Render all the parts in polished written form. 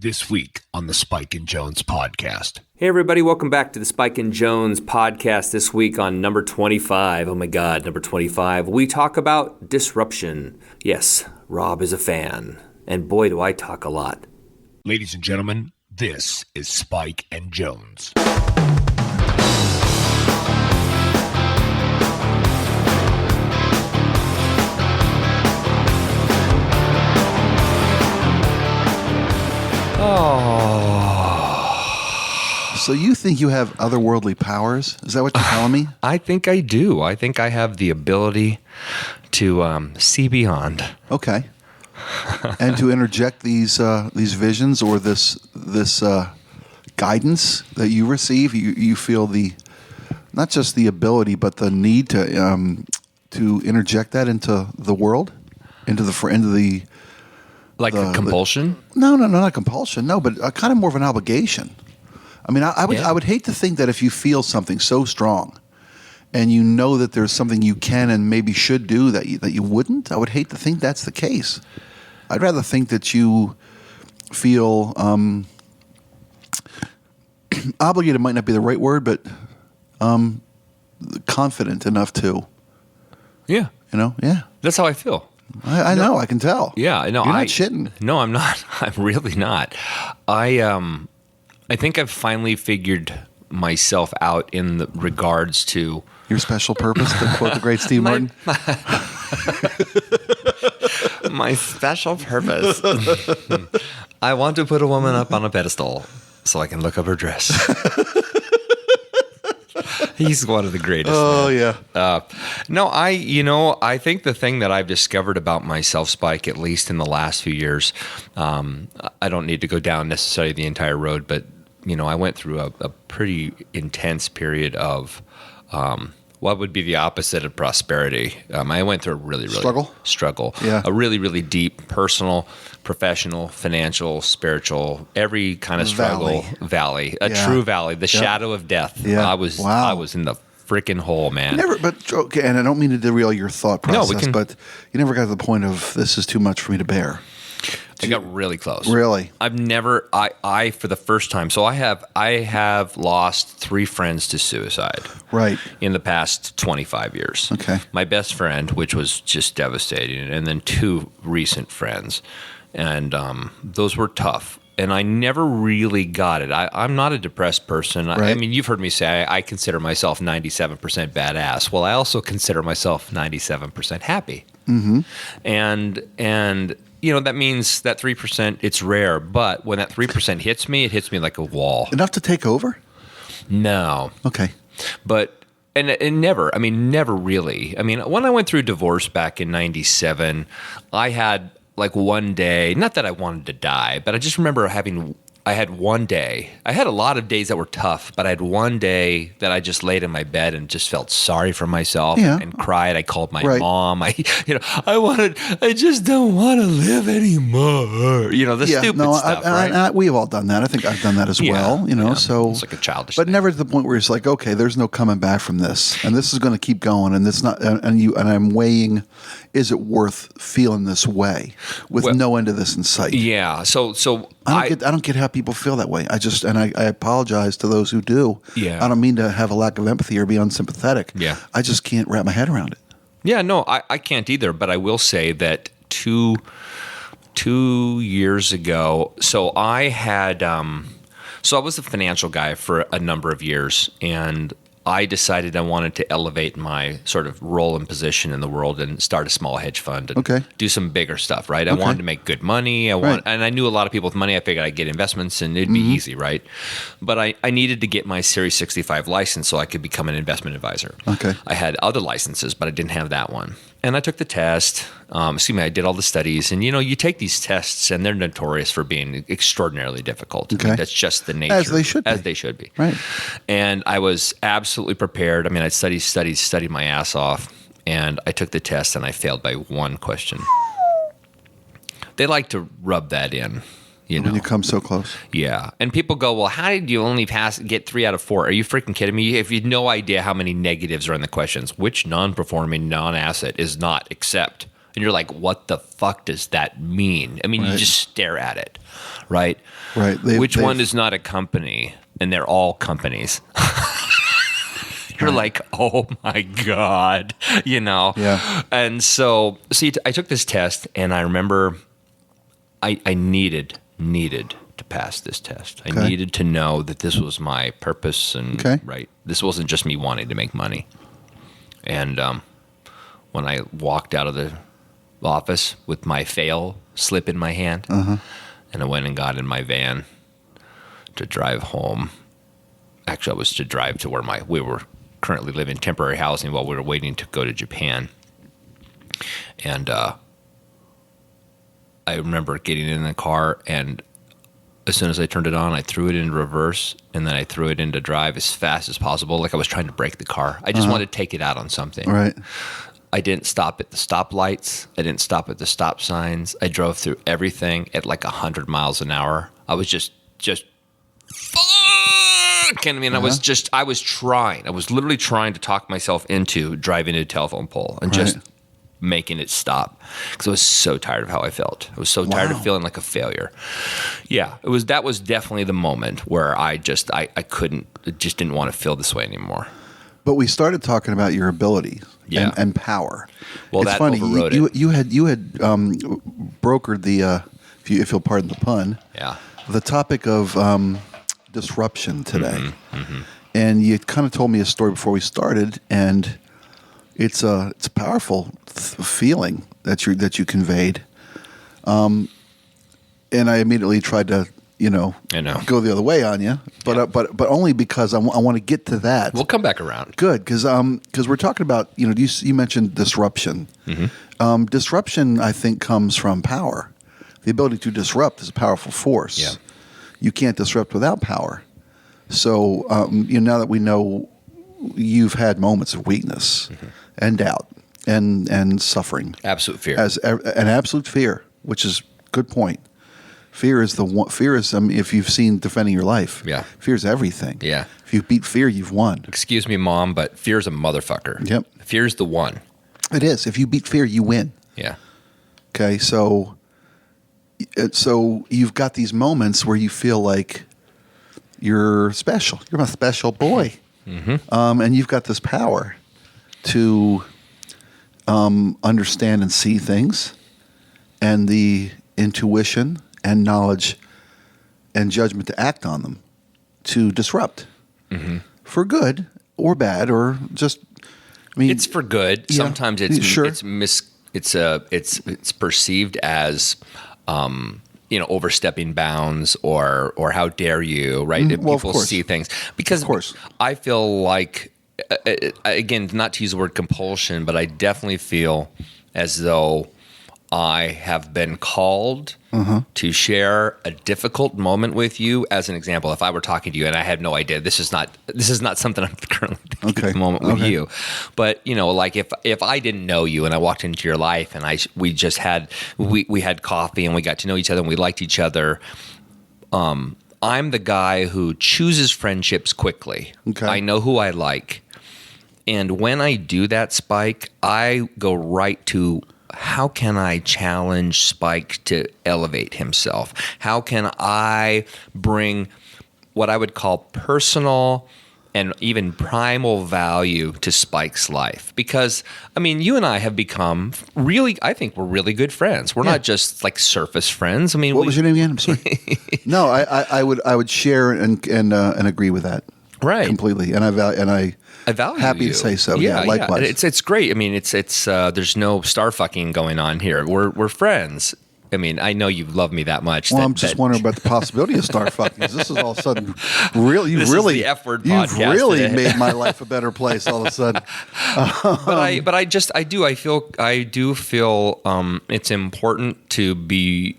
This week on the Spike and Jones podcast. Hey everybody, welcome back to the Spike and Jones podcast. This week on number 25, oh my God, number 25, we talk about disruption. Yes, Rob is a fan, and boy do I talk a lot. Ladies and gentlemen, this is Spike and Jones. So you think you have otherworldly powers? Is that what you're telling me? I think I do. I think I have the ability to see beyond. Okay. And to interject these visions or this guidance that you receive, you feel the not just the ability but the need to interject that into the world, into the like a compulsion? No, not compulsion. No, but kind of more of an obligation. I mean, I would hate to think that if you feel something so strong, and you know that there's something you can and maybe should do that you wouldn't. I would hate to think that's the case. I'd rather think that you feel obligated. Might not be the right word, but confident enough to. Yeah. Yeah. That's how I feel. I know. I can tell. Yeah, I know. You're not shitting. No, I'm not. I'm really not. I think I've finally figured myself out in the regards to your special purpose, to quote the great Steve Martin. My special purpose. I want to put a woman up on a pedestal so I can look up her dress. He's one of the greatest. Oh, man. yeah. No, I think the thing that I've discovered about myself, Spike, at least in the last few years, I don't need to go down necessarily the entire road, but, I went through a pretty intense period of what would be the opposite of prosperity. I went through a really struggle. Yeah. A really, really deep personal, professional, financial, spiritual, every kind of struggle valley, true valley, the shadow of death. Yeah. I was in the freaking hole, man. Okay, and I don't mean to derail your thought process, but you never got to the point of this is too much for me to bear. I got really close. Really? I've never, I for the first time, so I have lost 3 friends to suicide. Right. In the past 25 years. Okay. My best friend, which was just devastating, and then 2 recent friends. And those were tough. And I never really got it. I'm not a depressed person. Right. I mean, you've heard me say I consider myself 97% badass. Well, I also consider myself 97% happy. Mm-hmm. And that means that 3%, it's rare. But when that 3% hits me, it hits me like a wall. Enough to take over? No. Okay. But never really. I mean, when I went through divorce back in 97, I had like one day, not that I wanted to die, but I just remember I had one day. I had a lot of days that were tough, but I had one day that I just laid in my bed and just felt sorry for myself and cried. I called my mom. I just don't want to live anymore. The stupid stuff, right? We've all done that. I think I've done that as well. So it's like a childish but thing. never to the point where it's like, okay, there's no coming back from this, and this is going to keep going, and it's not, and I'm weighing, is it worth feeling this way with no end of this in sight? Yeah. So I don't get how people feel that way. I apologize to those who do. Yeah. I don't mean to have a lack of empathy or be unsympathetic. Yeah. I just can't wrap my head around it. Yeah, no, I can't either. But I will say that two years ago, so I had, so I was a financial guy for a number of years, and I decided I wanted to elevate my sort of role and position in the world and start a small hedge fund and do some bigger stuff, right? I wanted to make good money. And I knew a lot of people with money. I figured I'd get investments and it'd be easy, right? But I needed to get my Series 65 license so I could become an investment advisor. Okay. I had other licenses, but I didn't have that one. And I took the test. I did all the studies. And, you take these tests, and they're notorious for being extraordinarily difficult. Okay. I mean, that's just the nature. As they should be. As they should be. Right. And I was absolutely prepared. I mean, I studied my ass off. And I took the test, and I failed by one question. They like to rub that in. When you come so close. Yeah. And people go, well, how did you only get 3 out of 4? Are you freaking kidding me? If you had no idea how many negatives are in the questions, which non-performing non-asset is not, except and you're like, what the fuck does that mean? I mean, you just stare at it, right? Right. Which one is not a company? And they're all companies. You're like, oh my God, Yeah. And so, see, I took this test, and I remember I needed to pass this test. I needed to know that this was my purpose, and right, this wasn't just me wanting to make money. And when I walked out of the office with my fail slip in my hand, and I went and got in my van to drive home. Actually, I was to drive to where we were currently living in temporary housing while we were waiting to go to Japan. And I remember getting in the car, and as soon as I turned it on, I threw it in reverse, and then I threw it into drive as fast as possible, like I was trying to break the car. I just wanted to take it out on something. Right. I didn't stop at the stoplights. I didn't stop at the stop signs. I drove through everything at like 100 miles an hour. I was just fuck. I mean, I was trying. I was literally trying to talk myself into driving to a telephone pole and just making it stop, because I was so tired of how I felt. I was so tired of feeling like a failure. Yeah, that was definitely the moment where I just didn't want to feel this way anymore. But we started talking about your ability and power. Well, it's that funny. overrode You had brokered the, if you'll pardon the pun, the topic of disruption today. And you kind of told me a story before we started, and it's a powerful feeling that you conveyed. And I immediately tried to go the other way on you, but only because I want to get to that. We'll come back around. Good, because we're talking about you mentioned disruption. Disruption, I think, comes from power. The ability to disrupt is a powerful force. Yeah. You can't disrupt without power. So now that we know you've had moments of weakness and doubt and suffering, absolute fear, as an absolute fear, which is good point. Fear is if you've seen Defending Your Life, fear is everything. Yeah. If you beat fear, you've won. Excuse me, Mom, but fear's a motherfucker. Yep. Fear's the one. It is. If you beat fear, you win. Yeah. Okay, so you've got these moments where you feel like you're special. You're a special boy. And you've got this power to understand and see things, and the intuition and knowledge and judgment to act on them, to disrupt for good or bad, or just. I mean, it's for good. Yeah, sometimes it's sure. It's perceived as overstepping bounds or how dare you, right? If people see things, because of course. I feel like, again, not to use the word compulsion, but I definitely feel as though I have been called to share a difficult moment with you. As an example, if I were talking to you and I had no idea, this is not something I'm currently thinking at the moment with you. But like if I didn't know you and I walked into your life and we had coffee and we got to know each other and we liked each other. I'm the guy who chooses friendships quickly. Okay. I know who I like, and when I do that, Spike, I go right to, how can I challenge Spike to elevate himself? How can I bring what I would call personal and even primal value to Spike's life? Because, I mean, you and I have become I think we're really good friends. We're not just like surface friends. I mean, what was your name again? I'm sorry. No, I would share and agree with that. Right. Completely. And I value happy you. to say so. Yeah, likewise. It's great. I mean, it's there's no star fucking going on here. We're friends. I mean, I know you love me that much. Well, I'm just wondering about the possibility of star fucking. This is all of a sudden Is the F word podcast. You've really today. made my life a better place all of a sudden. I do feel it's important to be.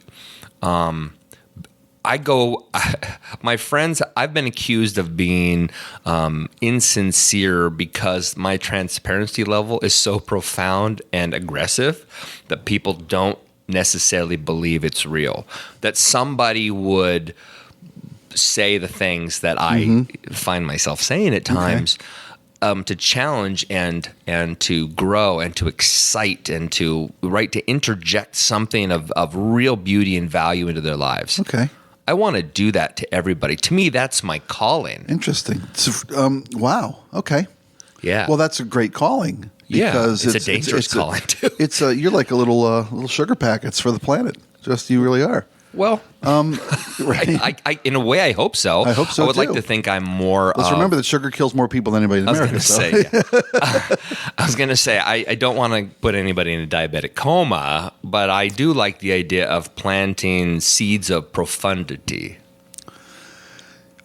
My friends, I've been accused of being insincere because my transparency level is so profound and aggressive that people don't necessarily believe it's real. That somebody would say the things that I find myself saying at times. to challenge and to grow and to excite and to interject something of real beauty and value into their lives. Okay. I want to do that to everybody. To me, that's my calling. Interesting. Wow. Okay. Yeah. Well, that's a great calling. Because it's a dangerous calling too. You're like a little sugar packets for the planet. Just you really are. Well, right. I in a way, I hope so. I hope so, I would like too. to think I'm more. Let's remember that sugar kills more people than anybody in America. I was going to say, I don't want to put anybody in a diabetic coma, but I do like the idea of planting seeds of profundity.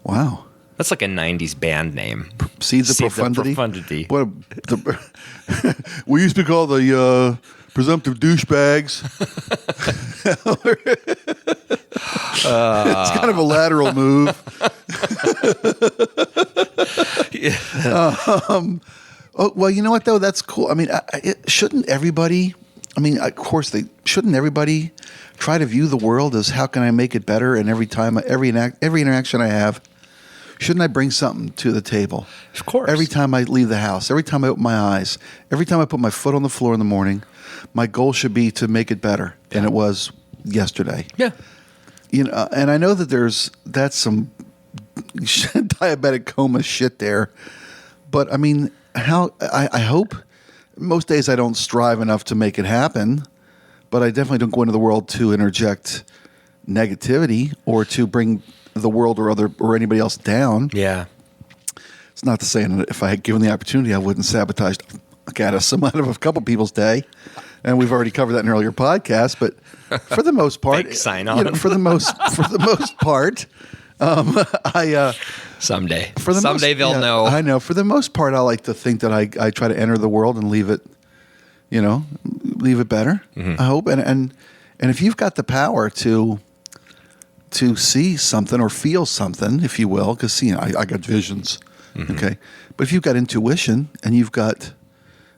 Wow. That's like a 90s band name. Seeds of Profundity? Of profundity. What we used to call the presumptive douchebags. It's kind of a lateral move. Well, you know what, though? That's cool. I mean, shouldn't everybody, of course, shouldn't everybody try to view the world as how can I make it better? And every interaction I have, shouldn't I bring something to the table? Of course. Every time I leave the house, every time I open my eyes, every time I put my foot on the floor in the morning, my goal should be to make it better than it was yesterday. Yeah. And I know that that's some diabetic coma shit there, but I hope most days I don't strive enough to make it happen, but I definitely don't go into the world to interject negativity or to bring the world or anybody else down. Yeah. It's not to say that if I had given the opportunity, I wouldn't sabotage some out of a couple people's day. And we've already covered that in earlier podcasts, but for the most part, sign on. For the most part, Someday someday they'll know. I know. For the most part, I like to think that I try to enter the world and leave it better. Mm-hmm. I hope, and if you've got the power to see something or feel something, if you will, because I got visions, okay. But if you've got intuition and you've got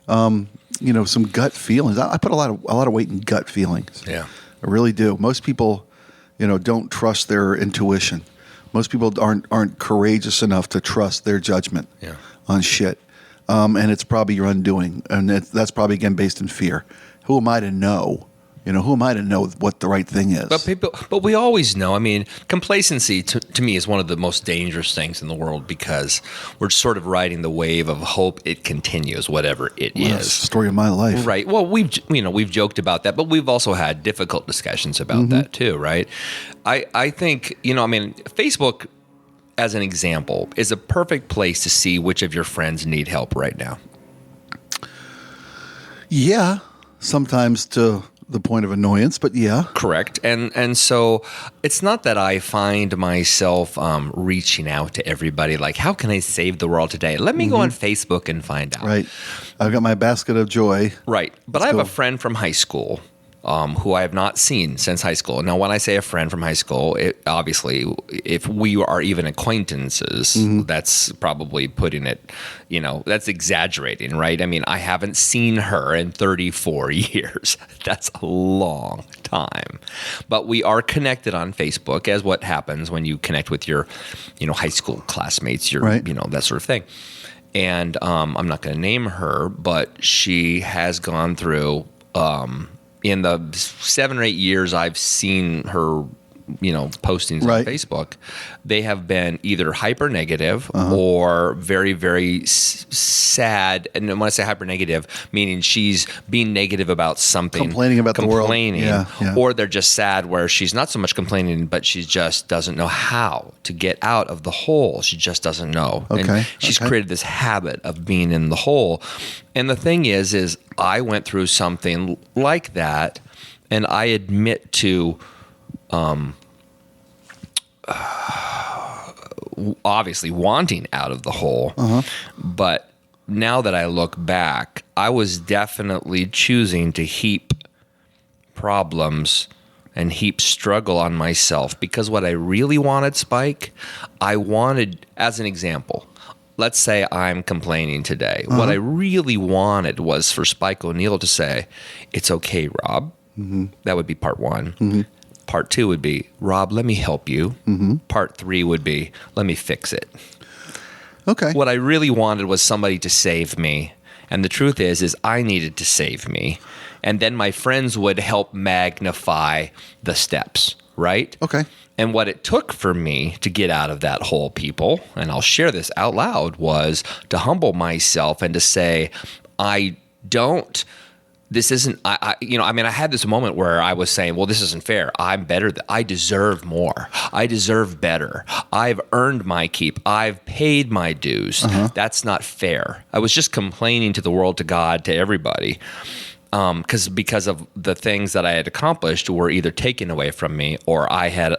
some gut feelings, I put a lot of weight in gut feelings. Yeah, I really do. Most people, don't trust their intuition. Most people aren't courageous enough to trust their judgment on shit, and it's probably your undoing, and that's probably again based in fear. Who am I to know? Who am I to know what the right thing is? But we always know. Complacency to me is one of the most dangerous things in the world because we're sort of riding the wave of hope it continues, whatever it is. That's the story of my life. Right. Well, we've joked about that, but we've also had difficult discussions about that too, right? I think, Facebook, as an example, is a perfect place to see which of your friends need help right now. Yeah, sometimes to the point of annoyance, but yeah. Correct. And so it's not that I find myself reaching out to everybody like, how can I save the world today? Let me go on Facebook and find out. Right. I've got my basket of joy. Right. But I have a friend from high school who I have not seen since high school. Now, when I say a friend from high school, obviously, if we are even acquaintances, that's probably putting it, that's exaggerating, right? I haven't seen her in 34 years. That's a long time. But we are connected on Facebook, as what happens when you connect with your, high school classmates, right. That sort of thing. And I'm not going to name her, but she has gone through... in the 7 or 8 years I've seen her, postings on Facebook, they have been either hyper negative or very, very sad. And when I say hyper negative, meaning she's being negative about something, complaining about the world, or they're just sad where she's not so much complaining, but she just doesn't know how to get out of the hole. She just doesn't know. Okay. And she's created this habit of being in the hole. And the thing is I went through something like that, and I admit to obviously wanting out of the hole. But now that I look back, I was definitely choosing to heap problems and heap struggle on myself, because what I really wanted, Spike, I wanted, as an example, let's say I'm complaining today. What I really wanted was for Spike O'Neill to say, "It's okay, Rob." That would be part one. Part two would be, "Rob, let me help you." Part three would be, "Let me fix it." Okay. What I really wanted was somebody to save me. And the truth is I needed to save me. And then my friends would help magnify the steps, right? Okay. And what it took for me to get out of that hole, people, and I'll share this out loud, was to humble myself and to say, I had this moment where I was saying, well, this isn't fair. I'm better. I deserve more. I deserve better. I've earned my keep. I've paid my dues. That's not fair. I was just complaining to the world, to God, to everybody. Because of the things that I had accomplished were either taken away from me or I had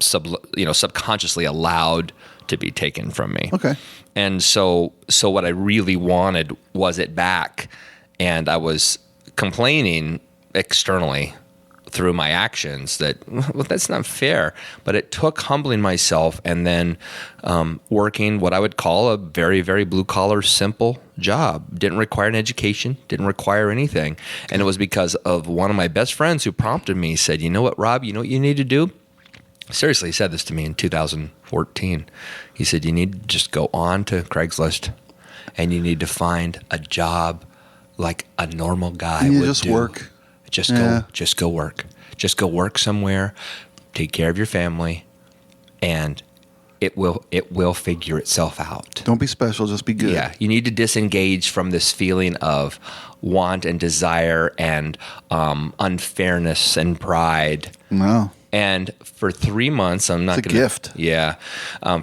subconsciously allowed to be taken from me. Okay. And so what I really wanted was it back, and I was complaining externally through my actions that, well, that's not fair. But it took humbling myself and then working what I would call a very, very blue-collar, simple job. Didn't require an education, didn't require anything. And it was because of one of my best friends who prompted me, said, you know what, Rob, you know what you need to do? Seriously, he said this to me in 2014. He said, you need to just go on to Craigslist and you need to find a job like a normal guy would just do. Work. Just go work. Just go work somewhere, take care of your family, and it will figure itself out. Don't be special, just be good. Yeah, you need to disengage from this feeling of want and desire and unfairness and pride. No. And for 3 months, It's a gift. Yeah.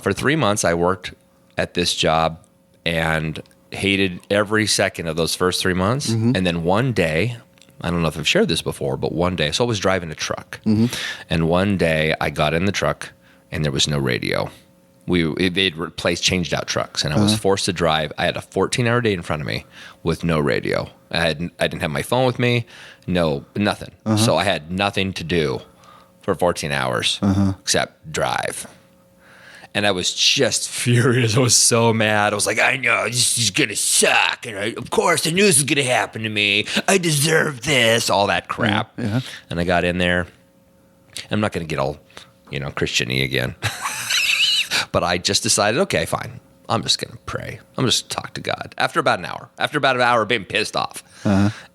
For 3 months, I worked at this job and hated every second of those first 3 months. And then one day, I don't know if I've shared this before, but one day, so I was driving a truck. And one day I got in the truck and there was no radio. They'd replaced changed out trucks, and I was forced to drive. I had a 14-hour day in front of me with no radio. I didn't have my phone with me, nothing. So I had nothing to do for 14 hours except drive. And I was just furious. I was so mad. I was like, I know, this is going to suck. And of course, the news is going to happen to me. I deserve this, all that crap. Yeah. And I got in there. I'm not going to get all, Christian-y again. But I just decided, okay, fine. I'm just going to pray. I'm just talk to God. After about an hour of being pissed off.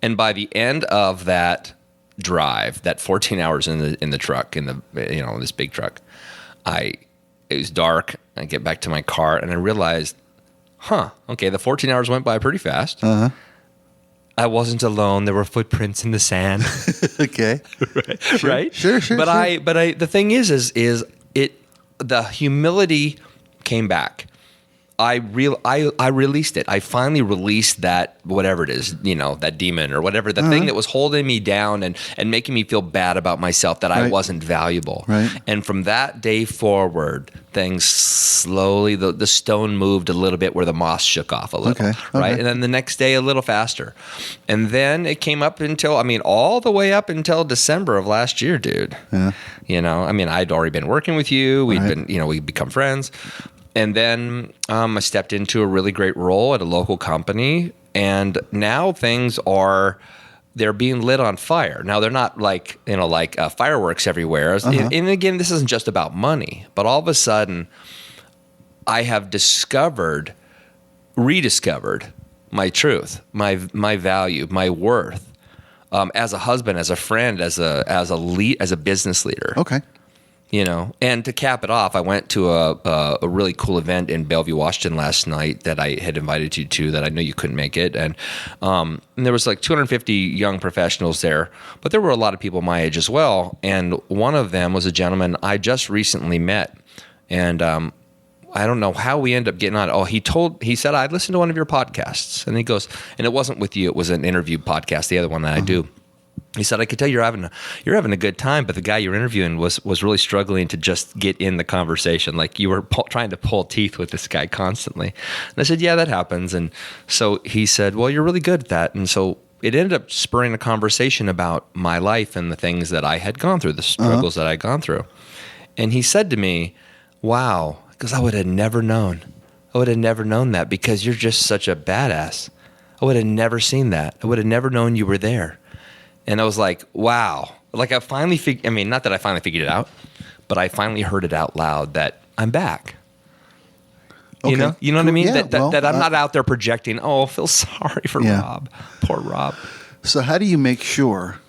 And by the end of that drive, that 14 hours in the truck, this big truck, it was dark. I get back to my car and I realized, okay, the 14 hours went by pretty fast. I wasn't alone. There were footprints in the sand. Okay. Right? Sure. But the thing is the humility came back. I released it. I finally released that, whatever it is, that demon or whatever, the thing that was holding me down and making me feel bad about myself, that I wasn't valuable. Right. And from that day forward, things slowly, the stone moved a little bit where the moss shook off a little. Okay. Right. And then the next day a little faster. And then it came up all the way up until December of last year, dude. Yeah. I'd already been working with you. We'd become friends. And then I stepped into a really great role at a local company, and now they're being lit on fire. Now they're not like fireworks everywhere. And again, this isn't just about money, but all of a sudden, I have rediscovered my truth, my value, my worth as a husband, as a friend, as a business leader. Okay. And to cap it off, I went to a really cool event in Bellevue, Washington last night that I had invited you to, that I know you couldn't make it. And there was like 250 young professionals there, but there were a lot of people my age as well. And one of them was a gentleman I just recently met. And I don't know how we ended up getting on. He said, I listened to one of your podcasts. And he goes, and it wasn't with you, it was an interview podcast, the other one that I do. He said, I could tell you're having a good time, but the guy you're interviewing was really struggling to just get in the conversation. Like you were trying to pull teeth with this guy constantly. And I said, yeah, that happens. And so he said, well, you're really good at that. And so it ended up spurring a conversation about my life and the things that I had gone through, the struggles that I had gone through. And he said to me, wow, because I would have never known. I would have never known that because you're just such a badass. I would have never seen that. I would have never known you were there. And I was like, wow. Like I finally not that I finally figured it out, but I finally heard it out loud that I'm back. You know what I mean? Yeah, that I'm not out there projecting, oh, I feel sorry for Rob. Poor Rob. So how do you make sure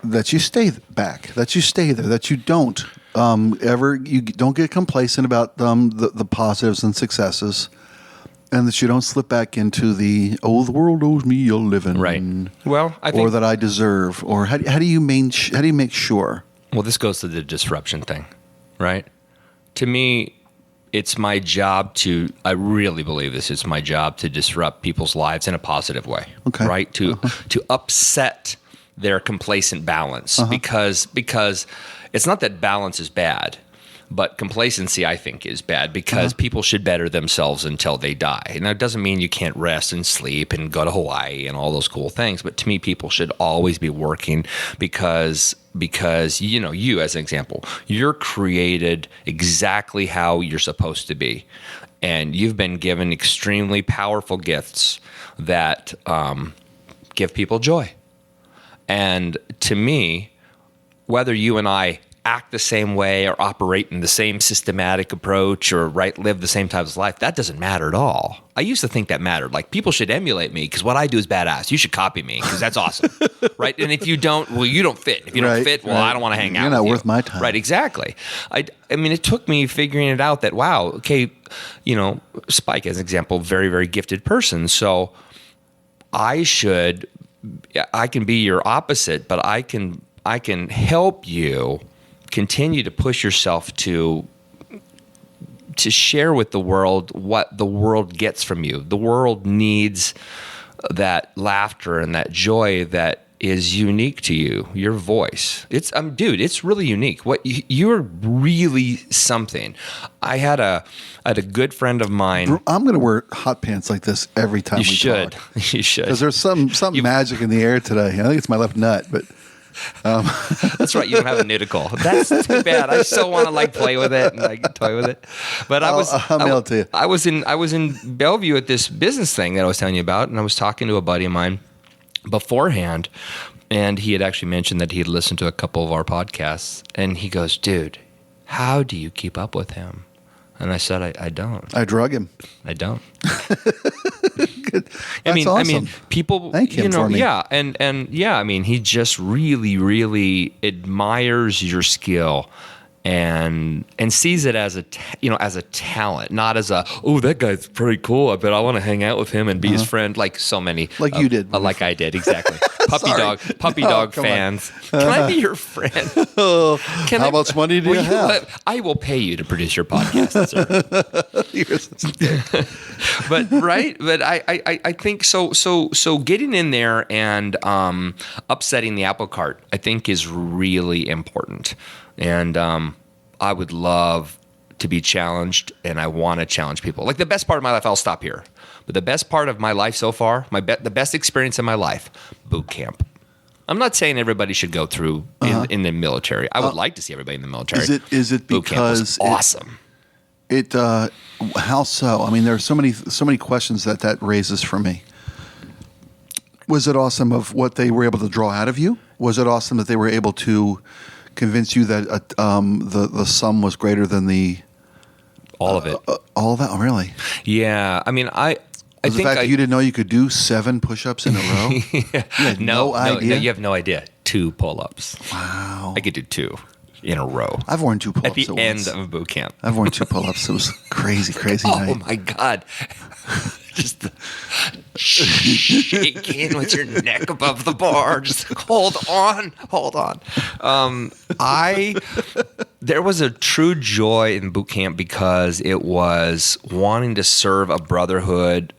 that you stay back, that you stay there, that you don't you don't get complacent about the positives and successes, and that you don't slip back into the world owes me a living, right? Well, I think, or that I deserve, or how do you make sure? Well, this goes to the disruption thing, right? To me, it's my job I really believe this is my job to disrupt people's lives in a positive way, right? To upset their complacent balance, because it's not that balance is bad, but complacency, I think, is bad, because people should better themselves until they die. And that doesn't mean you can't rest and sleep and go to Hawaii and all those cool things. But to me, people should always be working because you, as an example, you're created exactly how you're supposed to be. And you've been given extremely powerful gifts that give people joy. And to me, whether you and I act the same way or operate in the same systematic approach or live the same type of life, that doesn't matter at all. I used to think that mattered. Like, people should emulate me because what I do is badass. You should copy me because that's awesome, right? And if you don't, well, you don't fit. If you don't fit, well, I don't want to hang out with you. You're not worth my time. Right, exactly. I mean, it took me figuring it out that, wow, okay, Spike, as an example, very, very gifted person. So I can be your opposite, but I can help you continue to push yourself to share with the world what the world gets from you. The world needs that laughter and that joy that is unique to you, your voice. It's it's really unique. You're really something. I had a good friend of mine. I'm going to wear hot pants like this every time we talk. You should. Because there's some magic in the air today. I think it's my left nut, but that's right. You don't have a nudicule. That's too bad. I so want to play with it and toy with it. But I'll mail it to you. I was in Bellevue at this business thing that I was telling you about, and I was talking to a buddy of mine beforehand, and he had actually mentioned that he had listened to a couple of our podcasts, and he goes, "Dude, how do you keep up with him?" And I said, I don't. I drug him. I don't. That's awesome. I mean, people, thank him for me. Yeah, and I mean, he just really, really admires your skill and sees it as a talent, not as that guy's pretty cool. I bet I want to hang out with him and be his friend, like so many, you did, like I did, exactly. Puppy dog fans. Can I be your friend? How much money do you have? I will pay you to produce your podcast, sir. But I think so. So getting in there and upsetting the apple cart, I think, is really important. And I would love to be challenged, and I want to challenge people. Like, the best part of my life, I'll stop here. But the best part of my life so far, the best experience in my life, boot camp. I'm not saying everybody should go through in the military. I would like to see everybody in the military. Is it boot because camp was awesome? How so? I mean, there are so many questions that raises for me. Was it awesome of what they were able to draw out of you? Was it awesome that they were able to convince you that the sum was greater than all of it? All of that? Oh, really? Yeah. I mean, I think the fact that you didn't know you could do 7 push-ups in a row? Yeah. You had no idea? No, you have no idea. 2 pull-ups. Wow. I could do 2 in a row. I've worn 2 pull-ups at the end of boot camp. I've worn 2 pull-ups. It was crazy night. Oh my God. Just shaking with your neck above the bar. Just hold on. There was a true joy in boot camp because it was wanting to serve a brotherhood.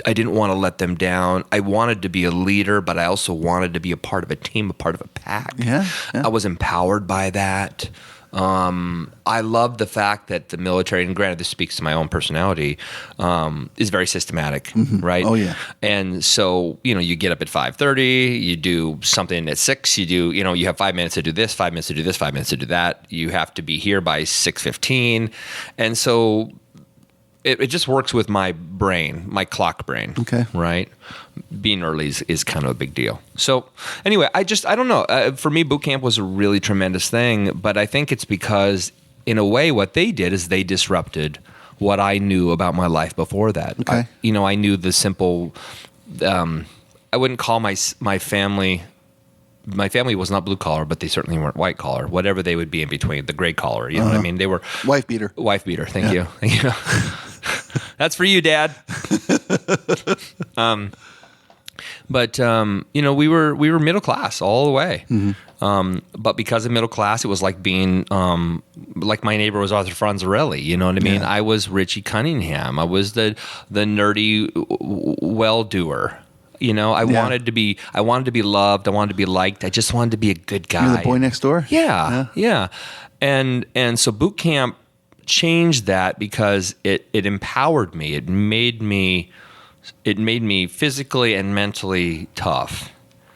I didn't want to let them down. I wanted to be a leader, but I also wanted to be a part of a team, a part of a pack. Yeah. I was empowered by that. I love the fact that the military, and granted this speaks to my own personality, is very systematic, right? Oh, yeah. And so, you get up at 5:30, you do something at 6, you have 5 minutes to do this, 5 minutes to do this, 5 minutes to do that. You have to be here by 6:15. And so it just works with my brain, my clock brain. Okay. Right? Being early is kind of a big deal. So anyway, I don't know. For me, boot camp was a really tremendous thing, but I think it's because, in a way, what they did is they disrupted what I knew about my life before that. Okay. I knew the simple. I wouldn't call my family. My family was not blue collar, but they certainly weren't white collar. Whatever they would be in between, the gray collar. You know what I mean? They were wife beater. Wife beater. Thank you. Thank you. That's for you, Dad. But we were middle class all the way. But because of middle class, it was like being like my neighbor was Arthur Franzarelli. You know what I mean? Yeah. I was Richie Cunningham. I was the nerdy well-doer. I wanted to be loved. I wanted to be liked. I just wanted to be a good guy. You're the boy next door? Yeah. And so boot camp changed that because it empowered me. It made me physically and mentally tough.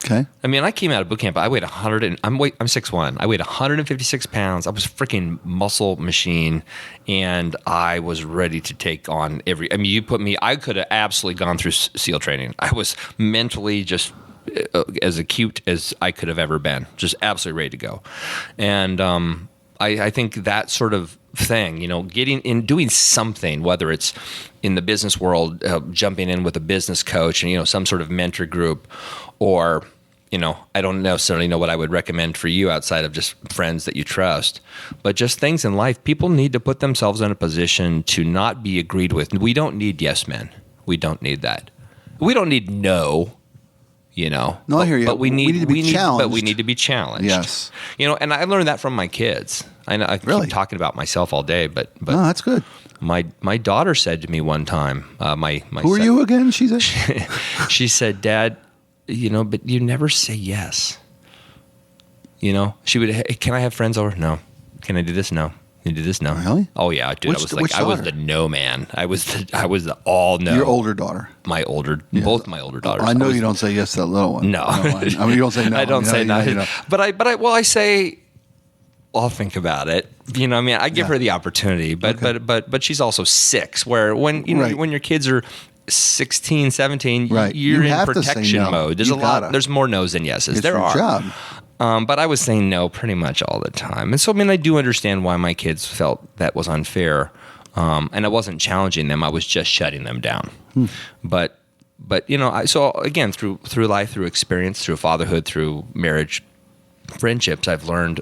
Okay. I mean, I came out of boot camp. I weighed I'm 6'1". I weighed 156 pounds. I was a freaking muscle machine, and I was ready to take on you put me. I could have absolutely gone through SEAL training. I was mentally just as acute as I could have ever been, just absolutely ready to go. And I think that sort of thing, getting in, doing something, whether it's in the business world, jumping in with a business coach and, some sort of mentor group, or, I don't necessarily know what I would recommend for you outside of just friends that you trust, but just things in life. People need to put themselves in a position to not be agreed with. We don't need yes men. We don't need that. We don't need no. No, I hear you. But we need to be challenged. But we need to be challenged. Yes. And I learned that from my kids. I know I keep talking about myself all day, but no, that's good. My daughter said to me one time, Who are you again? She said. She said, "Dad, but you never say yes." She would. Hey, can I have friends over? No. Can I do this? No. Can you do this? No. Really? Oh yeah, dude. I was the no man. I was the all no. Your older daughter. Both my older daughters. I know you don't say yes to that little one. No. I mean, you don't say no. I don't say no. But I say, I'll think about it. I give her the opportunity, but she's also 6, where when your kids are 16, 17, you're in protection mode. There's there's more no's than yeses. It's your job. But I was saying no pretty much all the time. And so, I do understand why my kids felt that was unfair. And I wasn't challenging them. I was just shutting them down. But so again, through life, through experience, through fatherhood, through marriage, friendships, I've learned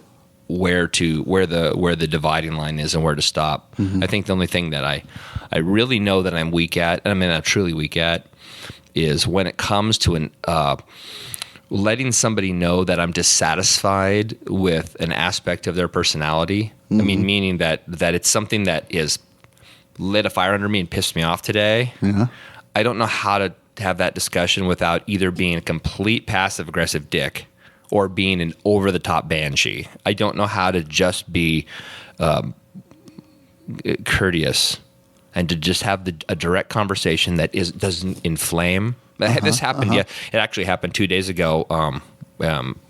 where the dividing line is and where to stop. I think the only thing that I really know that I'm weak at, and I'm truly weak at, is when it comes to letting somebody know that I'm dissatisfied with an aspect of their personality. Meaning that it's something that is lit a fire under me and pissed me off today. I don't know how to have that discussion without either being a complete passive aggressive dick or being an over the top banshee. I don't know how to just be courteous and to just have a direct conversation that doesn't inflame. This happened. Yeah, it actually happened 2 days ago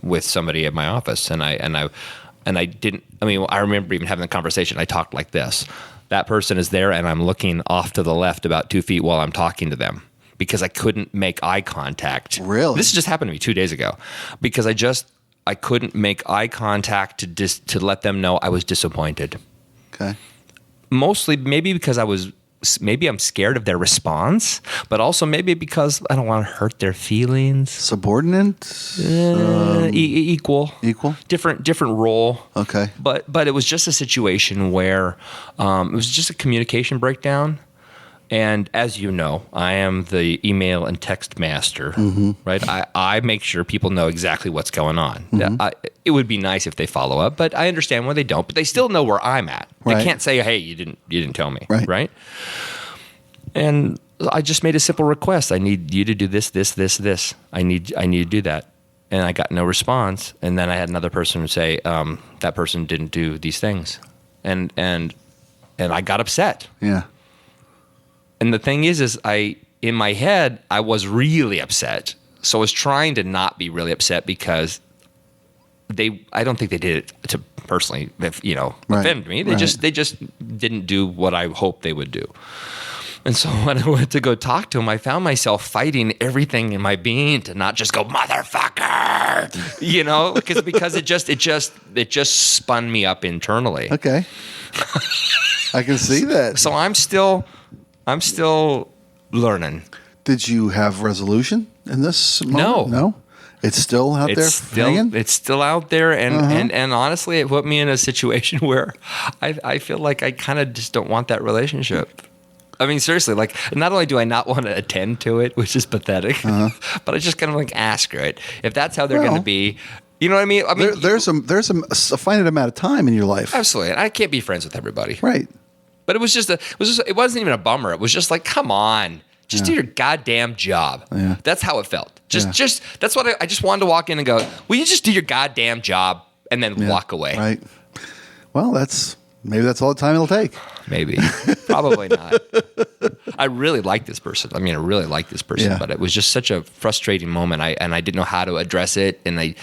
with somebody at my office, and I didn't. I remember even having the conversation. I talked like this. That person is there, and I'm looking off to the left about 2 feet while I'm talking to them because I couldn't make eye contact. Really? This just happened to me 2 days ago because I couldn't make eye contact to let them know I was disappointed. Okay. Mostly maybe because maybe I'm scared of their response, but also maybe because I don't want to hurt their feelings. Subordinate? Equal. Equal? Different role. Okay. But it was just a situation where it was just a communication breakdown. And as you know, I am the email and text master, right? I make sure people know exactly what's going on. It would be nice if they follow up, but I understand when they don't. But they still know where I'm at. Right. They can't say, "Hey, you didn't tell me," right? And I just made a simple request. I need you to do this, this, this, this. I need to do that, and I got no response. And then I had another person say, "That person didn't do these things," and I got upset. Yeah. And the thing is in my head, I was really upset. So I was trying to not be really upset because I don't think they did it to personally, offend me. They just didn't do what I hoped they would do. And so when I went to go talk to him, I found myself fighting everything in my being to not just go motherfucker, you know, because it just spun me up internally. Okay. I can see that. So I'm still learning. Did you have resolution in this moment? No. It's still out there hanging? It's still out there, and honestly, it put me in a situation where I feel like I kind of just don't want that relationship. I mean, seriously, like, not only do I not want to attend to it, which is pathetic, but I just kind of like ask, right? If that's how they're going to be, you know what I mean? I mean, there's a finite amount of time in your life. Absolutely, and I can't be friends with everybody, right? But it wasn't even a bummer. It was just like, come on. Just do your goddamn job. Yeah. That's how it felt. Just that's what I just wanted to walk in and go, will you just do your goddamn job and then walk away? Right. Well, maybe that's all the time it'll take. Maybe. Probably not. I really like this person. I mean, I really like this person, but it was just such a frustrating moment. I didn't know how to address it, and I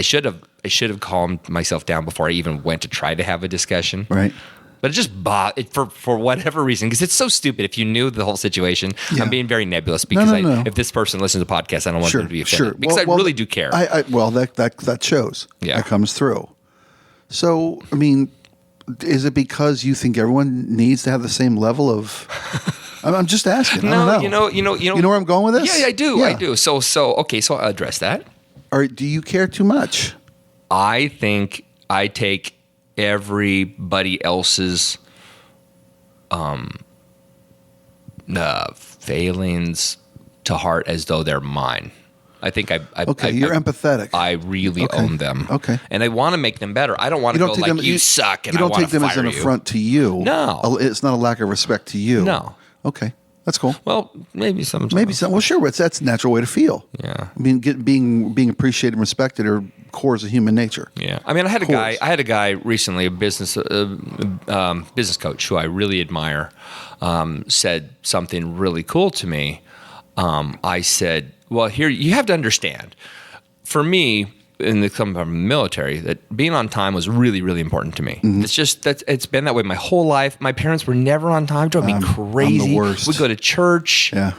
should have calmed myself down before I even went to try to have a discussion. Right. But it just for whatever reason, because it's so stupid. If you knew the whole situation, I'm being very nebulous because no. If this person listens to the podcast, I don't want them to be offended. Sure. Because I really do care. That shows. Yeah. That comes through. So, I mean, is it because you think everyone needs to have the same level of? I'm just asking. No, I don't know. You know where I'm going with this? Yeah, I do. Yeah. I do. So okay. So I'll address that. Or do you care too much? I think I take everybody else's failings to heart as though they're mine. I think you're empathetic. I really own them. Okay. And I want to make them better. I don't want to go like, you suck and I want to fire you. You don't take them as an affront to you. No. It's not a lack of respect to you. No. Okay. That's cool. Well, maybe sometimes. Well, sure. That's a natural way to feel. Yeah. I mean, being appreciated and respected are cores of human nature. Yeah. I mean, I had a guy recently, a business coach who I really admire, said something really cool to me. I said, well, here, you have to understand, for me, in the military, that being on time was really, really important to me. Mm-hmm. It's just that it's been that way my whole life. My parents were never on time. It drove me crazy. I'm the worst. We go to church. Yeah.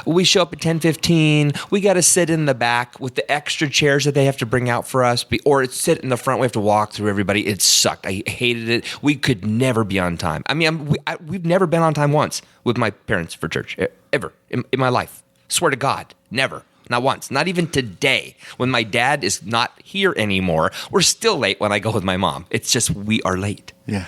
We show up at 10:15. We got to sit in the back with the extra chairs that they have to bring out for us, or it's sit in the front. We have to walk through everybody. It sucked. I hated it. We could never be on time. I mean, we've never been on time once with my parents for church, ever in my life. Swear to God, never. Not once. Not even today. When my dad is not here anymore, we're still late when I go with my mom. It's just we are late. Yeah.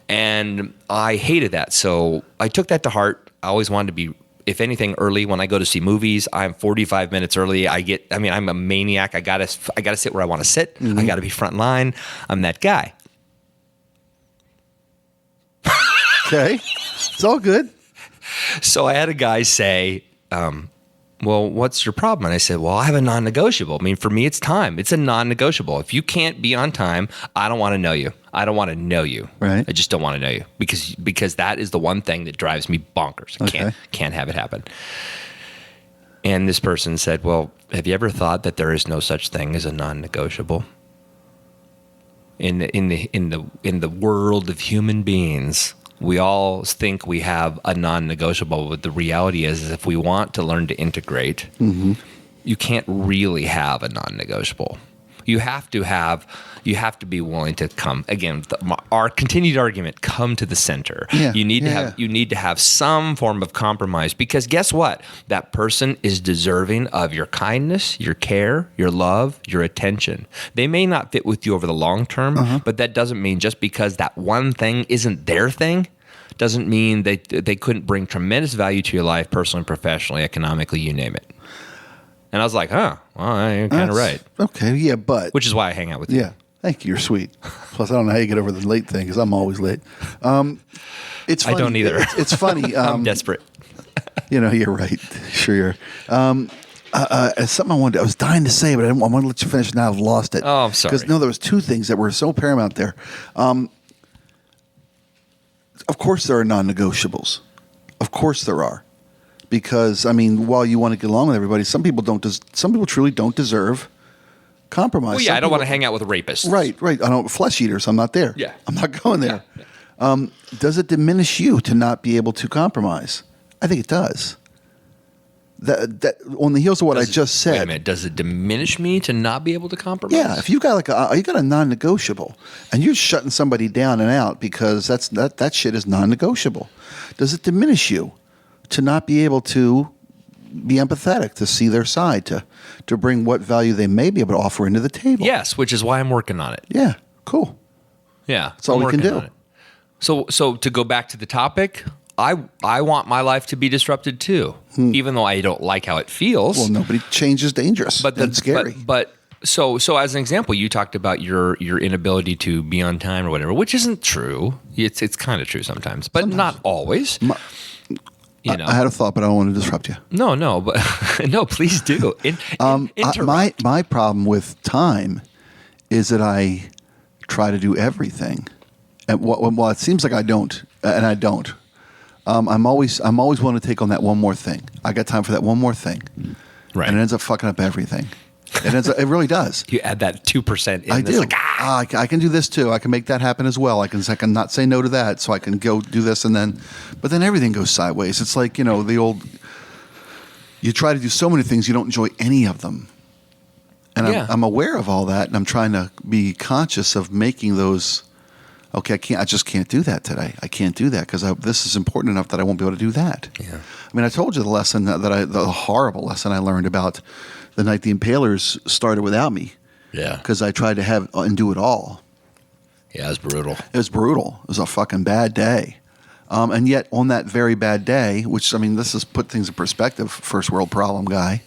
And I hated that. So I took that to heart. I always wanted to be, if anything, early. When I go to see movies, I'm 45 minutes early. I'm a maniac. I gotta sit where I want to sit. Mm-hmm. I gotta be front line. I'm that guy. Okay. It's all good. So I had a guy say, well, what's your problem? And I said, well, I have a non-negotiable. I mean, for me, it's time. It's a non-negotiable. If you can't be on time, I don't want to know you. I don't want to know you. Right. I just don't want to know you because that is the one thing that drives me bonkers. I can't have it happen. And this person said, well, have you ever thought that there is no such thing as a non-negotiable? In the world of human beings, we all think we have a non-negotiable, but the reality is if we want to learn to integrate, mm-hmm. you can't really have a non-negotiable. You have to be willing to come again. Our continued argument: come to the center. Yeah, you need to have some form of compromise because guess what? That person is deserving of your kindness, your care, your love, your attention. They may not fit with you over the long term, but that doesn't mean just because that one thing isn't their thing, doesn't mean they couldn't bring tremendous value to your life, personally, professionally, economically, you name it. And I was like, well, you're kind of right. Okay, yeah, but... Which is why I hang out with you. Yeah, thank you. You're sweet. Plus, I don't know how you get over the late thing because I'm always late. It's funny. I don't either. It's funny. I'm desperate. You're right. Sure you're. Something I was dying to say, but I want to let you finish. Now I've lost it. Oh, I'm sorry. Because, there was two things that were so paramount there. Of course there are non-negotiables. Of course there are. Because, while you want to get along with everybody, some people truly don't deserve compromise. Well, yeah, I don't want to hang out with rapists. Right. I don't flesh eaters. I'm not there. Yeah. I'm not going there. Yeah. Does it diminish you to not be able to compromise? I think it does. That on the heels of what I just said. Wait a minute. Does it diminish me to not be able to compromise? Yeah, if you got you got a non-negotiable, and you're shutting somebody down and out because that shit is non-negotiable, does it diminish you to not be able to be empathetic, to see their side, to bring what value they may be able to offer into the table? Yes, which is why I'm working on it. Yeah, cool. Yeah, that's all we can do. So to go back to the topic, I want my life to be disrupted too, even though I don't like how it feels. Well, nobody changes dangerous, but that's scary. But so as an example, you talked about your inability to be on time or whatever, which isn't true. It's kind of true sometimes, but not always. I had a thought, but I don't want to disrupt you. No, but no, please do. My problem with time is that I try to do everything, and well, it seems like I don't, and I don't. I'm always willing to take on that one more thing. I got time for that one more thing, right? And it ends up fucking up everything. It really does. You add that 2% in. I do. I can do this too. I can make that happen as well. I can not say no to that, so I can go do this, but then everything goes sideways. It's like, the old. You try to do so many things, you don't enjoy any of them, and I'm aware of all that, and I'm trying to be conscious of making those. Okay, I just can't do that today. I can't do that because this is important enough that I won't be able to do that. Yeah. I mean, I told you the lesson the horrible lesson I learned about the night the Impalers started without me. Yeah. Because I tried to have and do it all. Yeah, it was brutal. It was brutal. It was a fucking bad day. And yet on that very bad day, which, this has put things in perspective, first world problem guy.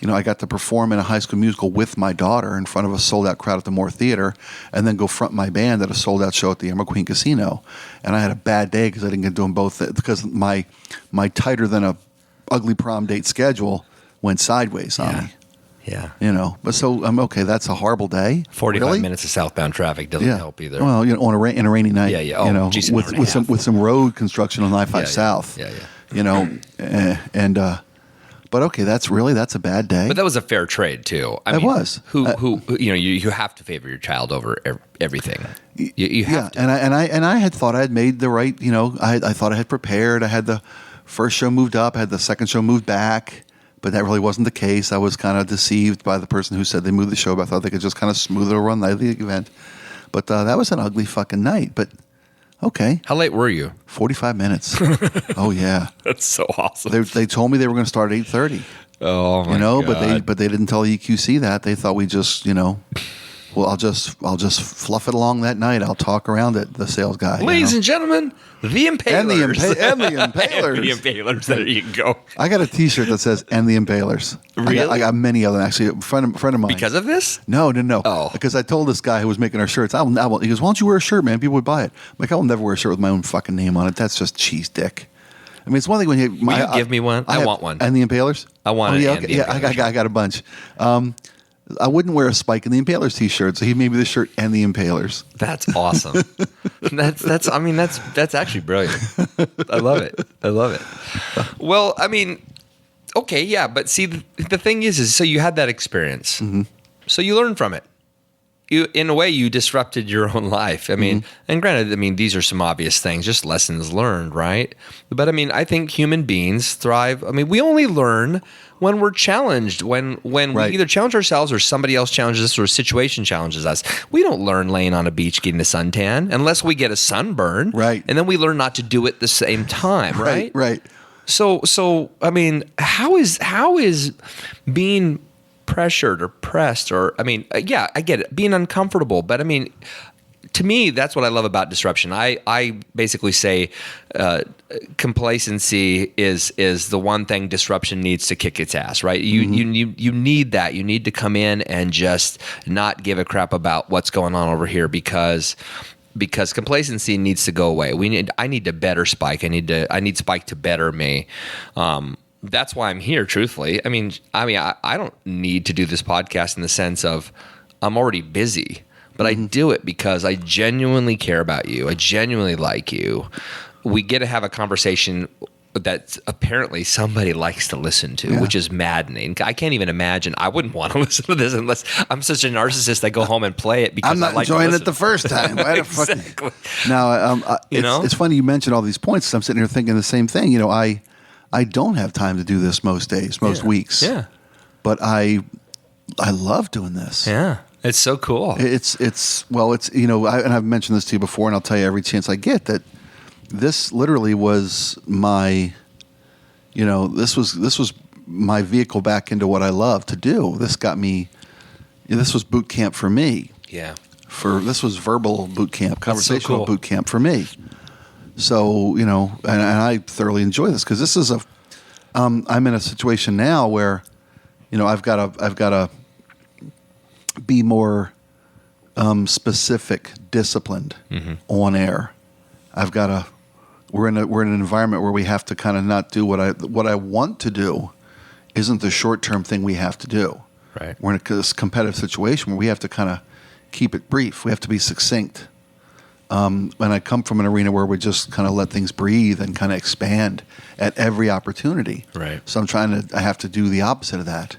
I got to perform in a High School Musical with my daughter in front of a sold-out crowd at the Moore Theater, and then go front my band at a sold-out show at the Emerald Queen Casino. And I had a bad day because I didn't get to do them both because my tighter than a ugly prom date schedule went sideways on me. Yeah. But so I'm okay. That's a horrible day. 45 minutes of southbound traffic doesn't help either. Well, in a rainy night. Yeah. Oh, geez, with some road construction on I-5 South. Yeah. But okay, that's a bad day. But that was a fair trade too. It was. Who you have to favor your child over everything. You have to. And I had thought I had made the right. I thought I had prepared. I had the first show moved up. I had the second show moved back. But that really wasn't the case. I was kind of deceived by the person who said they moved the show. But I thought they could just kind of smooth it around the event. But that was an ugly fucking night. But okay. How late were you? 45 minutes. Oh yeah. That's so awesome. They told me they were going to start at 8:30. Oh my God. but they didn't tell EQC that. They thought we just, well, I'll just fluff it along that night. I'll talk around it, the sales guy. Ladies and gentlemen, the Impalers. And the Impalers. The Impalers. There you go. I got a T-shirt that says "And the Impalers." Really? I got many of them, actually. A friend of mine. Because of this? No. Oh. Because I told this guy who was making our shirts, he goes, "Why don't you wear a shirt, man? People would buy it." I'm like, I will never wear a shirt with my own fucking name on it. That's just cheese dick. It's one thing when you... Will you give me one? I want one. And the Impalers? I want it. Okay. Yeah, I got a bunch. I wouldn't wear a Spike and the Impalers T-shirt, so he made me the shirt and the Impalers. That's awesome. That's actually brilliant. I love it. Well, okay, yeah, but see, the thing is so you had that experience, so you learned from it. In a way, you disrupted your own life. And granted, these are some obvious things, just lessons learned, right? But I think human beings thrive. We only learn when we're challenged, when we either challenge ourselves or somebody else challenges us or a situation challenges us. We don't learn laying on a beach getting a suntan unless we get a sunburn. Right. And then we learn not to do it at the same time, right? Right. So how is being pressured or pressed or I get it, being uncomfortable, but to me, that's what I love about disruption. I basically say complacency is the one thing disruption needs to kick its ass, right? You need that. You need to come in and just not give a crap about what's going on over here because complacency needs to go away. I need to better Spike. I need Spike to better me. That's why I'm here, truthfully. I don't need to do this podcast in the sense of I'm already busy, but I do it because I genuinely care about you. I genuinely like you. We get to have a conversation that apparently somebody likes to listen to, which is maddening. I can't even imagine. I wouldn't want to listen to this unless I'm such a narcissist. I go home and play it because I'm not I like enjoying to it the first time. Exactly. Now, it's funny you mentioned all these points. I'm sitting here thinking the same thing. I don't have time to do this most days, most weeks. Yeah. But I love doing this. Yeah. It's so cool. It's and I've mentioned this to you before, and I'll tell you every chance I get that this literally was my, this was my vehicle back into what I love to do. This got me. This was boot camp for me. Yeah. This was verbal boot camp, conversational cool. boot camp for me. So and I thoroughly enjoy this because this is I'm in a situation now where, I've got to be more specific, disciplined on air. We're in an environment where we have to kind of not do what I want to do isn't the short-term thing we have to do. Right. We're in this competitive situation where we have to kind of keep it brief. We have to be succinct. And I come from an arena where we just kind of let things breathe and kind of expand at every opportunity. Right. So I have to do the opposite of that.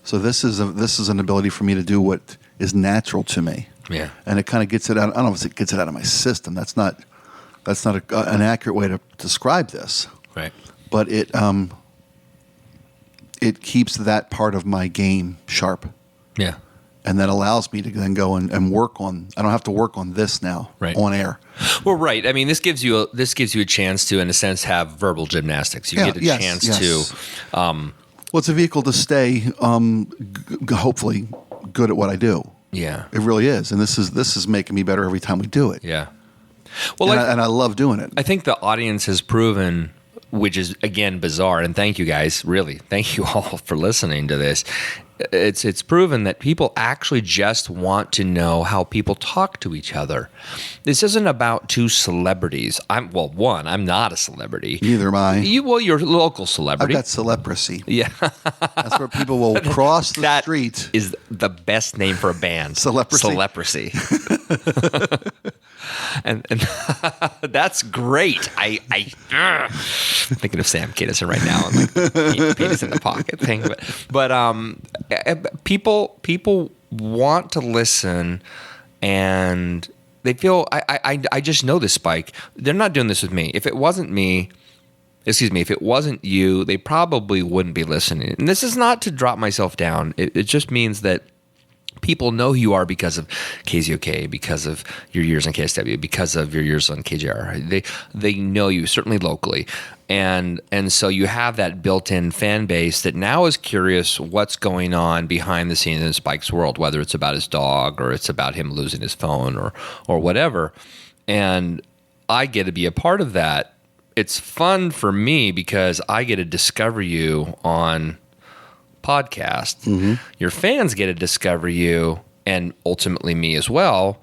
So this is an ability for me to do what is natural to me. Yeah. And it kind of gets it out. I don't know if it gets it out of my system. That's not an accurate way to describe this. Right. But it keeps that part of my game sharp. Yeah. And that allows me to then go and work on. I don't have to work on this now on air. Well, right. I mean, this gives you a chance to, in a sense, have verbal gymnastics. You get a chance to. Well, it's a vehicle to stay, hopefully, good at what I do. Yeah, it really is, and this is making me better every time we do it. Yeah. Well, and I love doing it. I think the audience has proven, which is again bizarre, and thank you guys, really, thank you all for listening to this. It's proven that people actually just want to know how people talk to each other. This isn't about two celebrities. I'm not a celebrity. Neither am I. You're a local celebrity. I've got celebracy. Yeah. That's where people will cross the street. That is the best name for a band. Celebracy. and that's great. I'm thinking of Sam Kinison right now, and like penis in the pocket thing. But people want to listen, and they feel. I just know this, Spike. They're not doing this with me. If it wasn't me. If it wasn't you, they probably wouldn't be listening. And this is not to drop myself down. It just means that people know who you are because of KZOK, because of your years on KSW, because of your years on KJR. They know you, certainly locally. And so you have that built-in fan base that now is curious what's going on behind the scenes in Spike's world, whether it's about his dog or it's about him losing his phone or whatever. And I get to be a part of that. It's fun for me because I get to discover you on podcast. Mm-hmm. Your fans get to discover you, and ultimately me as well,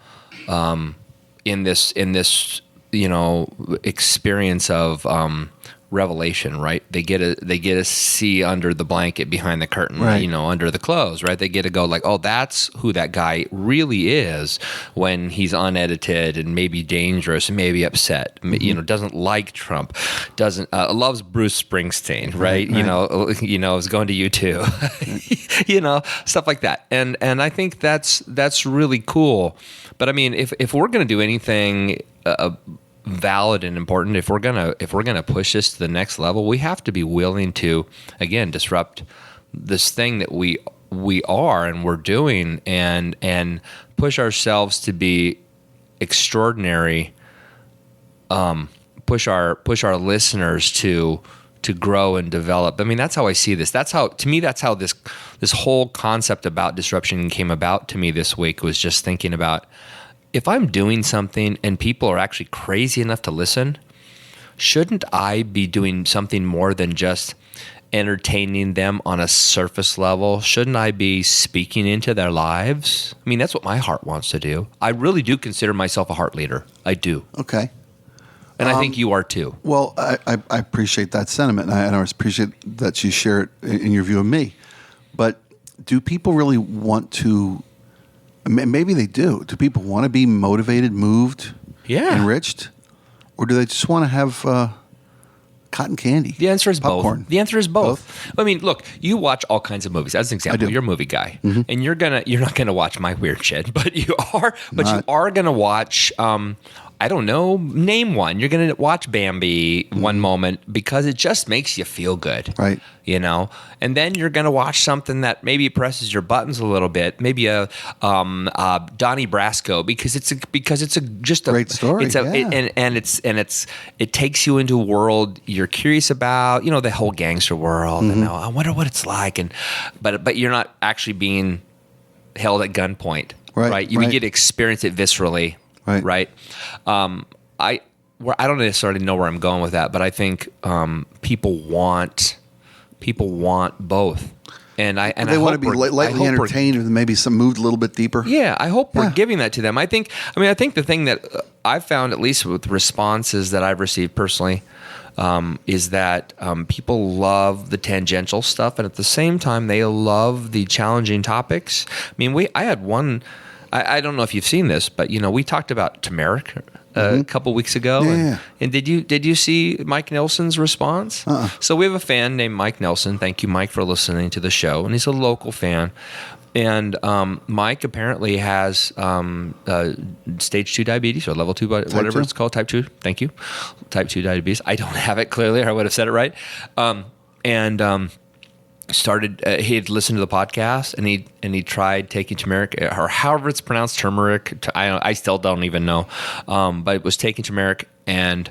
in this experience of revelation, right? They get to see under the blanket, behind the curtain, right. Under the clothes, right? They get to go like, oh, that's who that guy really is when he's unedited and maybe dangerous and maybe upset, mm-hmm. Doesn't like Trump, doesn't loves Bruce Springsteen, right? Is going to U2, stuff like that. And I think that's really cool. But I mean, if we're going to do anything valid and important, if we're gonna push this to the next level, we have to be willing to again disrupt this thing that we are and we're doing, and push ourselves to be extraordinary. Push our listeners to grow and develop. I mean, that's how I see this. That's how this whole concept about disruption came about to me this week. Was just thinking about, if I'm doing something and people are actually crazy enough to listen, shouldn't I be doing something more than just entertaining them on a surface level? Shouldn't I be speaking into their lives? I mean, that's what my heart wants to do. I really do consider myself a heart leader. I do. Okay. And I think you are too. Well, I appreciate that sentiment, and I appreciate that you share it in your view of me. But do people really want to... Maybe they do. Do people want to be motivated, moved, enriched? Or do they just want to have cotton candy? The answer is popcorn? Both. The answer is both. I mean, look, you watch all kinds of movies. As an example, you're a movie guy. Mm-hmm. And you're not gonna watch my weird shit, but you are gonna watch I don't know, name one. You're going to watch Bambi one moment because it just makes you feel good. Right. You know, and then you're going to watch something that maybe presses your buttons a little bit, maybe a Donnie Brasco, because it's just a great story. It takes you into a world you're curious about, you know, the whole gangster world, and I wonder what it's like, but you're not actually being held at gunpoint, right? You get to experience it viscerally, right? I don't necessarily know where I'm going with that, but I think people want both, and they want to be lightly entertained and maybe some moved a little bit deeper. Yeah, I hope we're giving that to them. I think the thing that I've found, at least with responses that I've received personally, is that people love the tangential stuff, and at the same time, they love the challenging topics. I mean, I had one. I don't know if you've seen this, but you know, we talked about Turmeric a couple weeks ago. Yeah. And did you see Mike Nelson's response? So we have a fan named Mike Nelson. Thank you, Mike, for listening to the show, and he's a local fan. And Mike apparently has stage 2 diabetes, or level 2, whatever it's called, type 2. Thank you, type 2 diabetes. I don't have it clearly, or I would have said it right. Started. He had listened to the podcast, and he tried taking turmeric, or however it's pronounced, turmeric. I still don't even know, but it was taking turmeric, and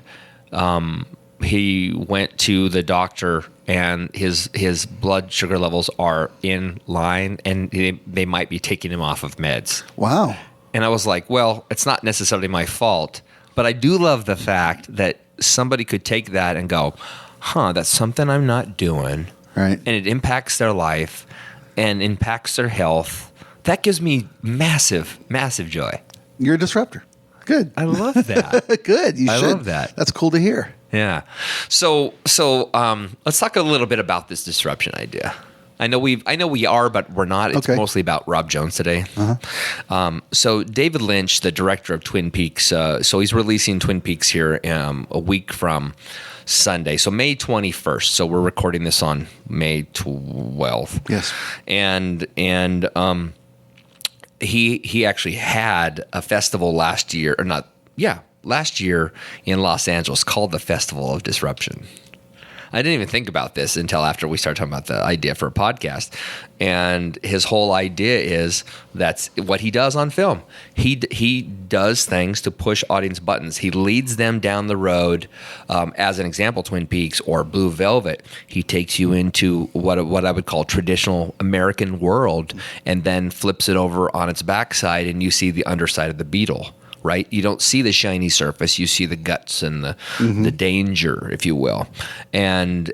he went to the doctor, and his blood sugar levels are in line, and they might be taking him off of meds. Wow. And I was like, well, it's not necessarily my fault, but I do love the fact that somebody could take that and go, that's something I'm not doing. Right. And it impacts their life and impacts their health. That gives me massive, massive joy. You're a disruptor. Good. I love that. Good. You should. I love that. That's cool to hear. Yeah. So let's talk a little bit about this disruption idea. I know we are, but we're not. It's mostly about Rob Jones today. So David Lynch, the director of Twin Peaks, so he's releasing Twin Peaks here a week from Sunday, so May 21st. So we're recording this on May 12th. Yes. And he actually had a festival last year in Los Angeles called the Festival of Disruption. I didn't even think about this until after we started talking about the idea for a podcast. And his whole idea is that's what he does on film. He does things to push audience buttons. He leads them down the road. As an example, Twin Peaks or Blue Velvet, he takes you into what I would call traditional American world, and then flips it over on its backside, and you see the underside of the beetle. Right, you don't see the shiny surface; you see the guts and the danger, if you will. And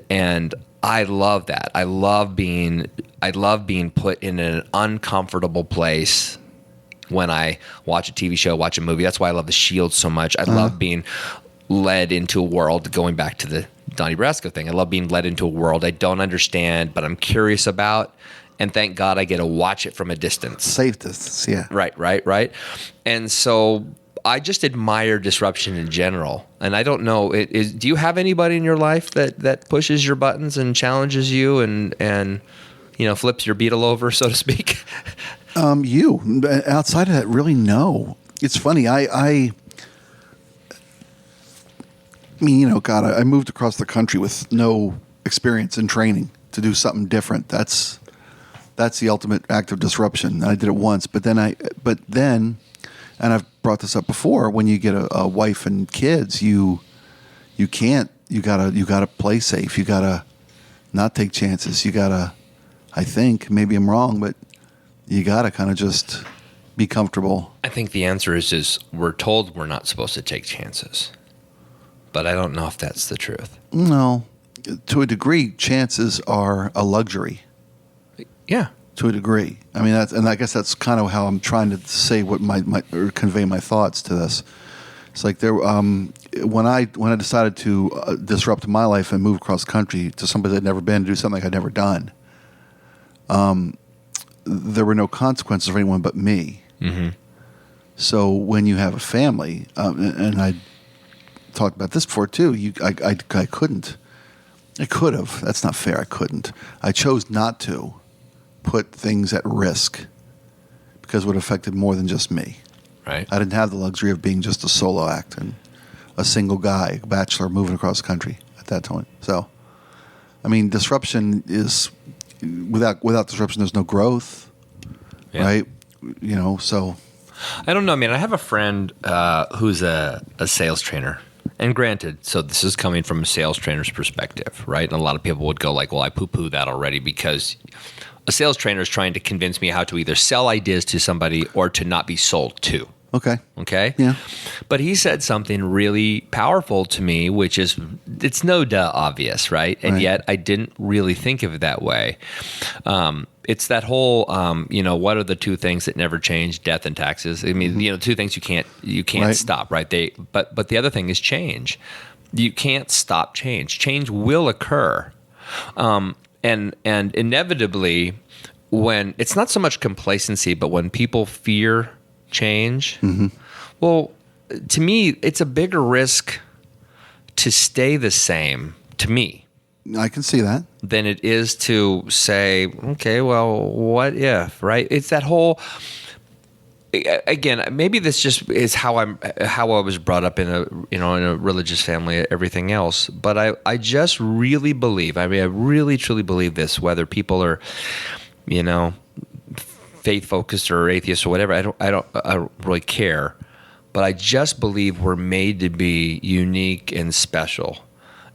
I love that. I love being put in an uncomfortable place when I watch a TV show, watch a movie. That's why I love The Shield so much. I love being led into a world. Going back to the Donnie Brasco thing, I love being led into a world I don't understand, but I'm curious about. And thank God I get to watch it from a distance. Safe distance, yeah. Right. And so I just admire disruption in general. And I don't know, do you have anybody in your life that pushes your buttons and challenges you and flips your beetle over, so to speak? You. Outside of that, really, no. It's funny. I mean, God, I moved across the country with no experience in training to do something different. That's the ultimate act of disruption. I did it once, but then, and I've brought this up before, when you get a wife and kids, you gotta play safe. You gotta not take chances. You gotta, I think, maybe I'm wrong, but you gotta kind of just be comfortable. I think the answer is we're told we're not supposed to take chances, but I don't know if that's the truth. No, to a degree, chances are a luxury. Yeah. To a degree. I mean, I guess that's kind of how I'm trying to say what or convey my thoughts to this. It's like when I decided to disrupt my life and move across the country to someplace I'd never been, to do something I'd never done, there were no consequences for anyone but me. Mm-hmm. So when you have a family, and I talked about this before too, I couldn't. I could have. That's not fair. I couldn't. I chose not to put things at risk because it would have affected more than just me. Right. I didn't have the luxury of being just a solo act and a single guy, a bachelor moving across the country at that time. So, I mean, disruption is without disruption, there's no growth, right? You know, so I don't know. I mean, I have a friend who's a sales trainer. And granted, so this is coming from a sales trainer's perspective, right? And a lot of people would go like, well, I poo-poo that already because a sales trainer is trying to convince me how to either sell ideas to somebody or to not be sold to. Okay. Yeah. But he said something really powerful to me, which is, it's no duh obvious, right? And yet I didn't really think of it that way. It's that whole, what are the two things that never change? Death and taxes. I mean, two things you can't stop, right? But the other thing is change. You can't stop change. Change will occur. And inevitably, when it's not so much complacency, but when people fear change, well, to me, it's a bigger risk to stay the same, to me. I can see that. Than it is to say, okay, well, what if, right? It's that whole, again, maybe this just is how I was brought up in a religious family, everything else. But I just really believe, I really truly believe this, whether people are, faith focused or atheist or whatever, I don't really care. But I just believe we're made to be unique and special.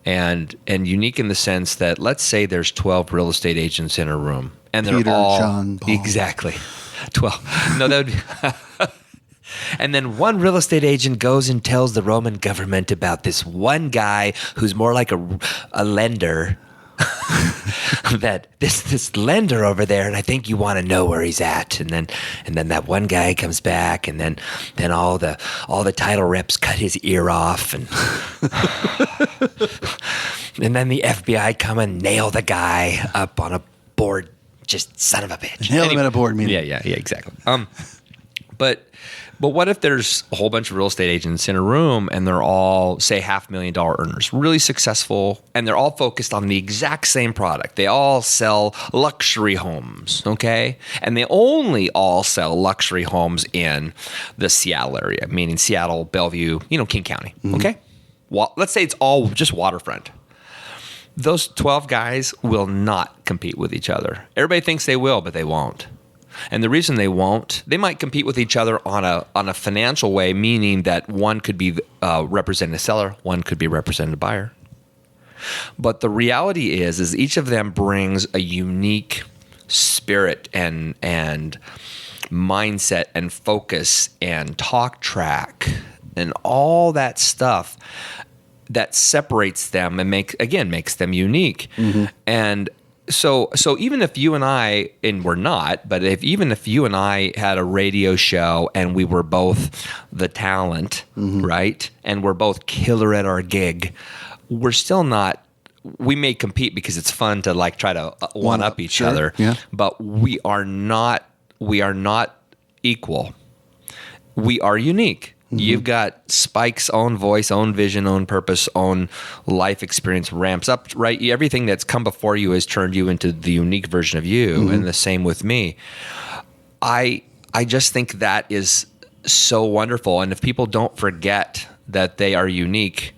And unique in the sense that, let's say there's 12 real estate agents in a room, and they're Peter, all John, Paul. Exactly 12. No, that would be and then one real estate agent goes and tells the Roman government about this one guy who's more like a lender. That this lender over there, and I think you want to know where he's at, and then that one guy comes back, and then all the title reps cut his ear off, and and then the FBI come and nail the guy up on a board, just son of a bitch. Nail him at a board meeting. Yeah, exactly. But what if there's a whole bunch of real estate agents in a room and they're all, say, $500,000 earners, really successful, and they're all focused on the exact same product. They all sell luxury homes, okay? And they only all sell luxury homes in the Seattle area, meaning Seattle, Bellevue, King County, okay? Well, let's say it's all just waterfront. Those 12 guys will not compete with each other. Everybody thinks they will, but they won't. And the reason they won't, they might compete with each other on a financial way, meaning that one could be representing a seller, one could be representing a buyer. But the reality is each of them brings a unique spirit and mindset and focus and talk track and all that stuff that separates them and makes them unique. And So even if you and I, and we're not, but even if you and I had a radio show and we were both the talent, right? And we're both killer at our gig, we're still not, we may compete because it's fun to like try to one up each other, but we are not equal. We are unique. You've got Spike's own voice, own vision, own purpose, own life experience ramps up, right? Everything that's come before you has turned you into the unique version of you, and the same with me. I just think that is so wonderful. And if people don't forget that they are unique,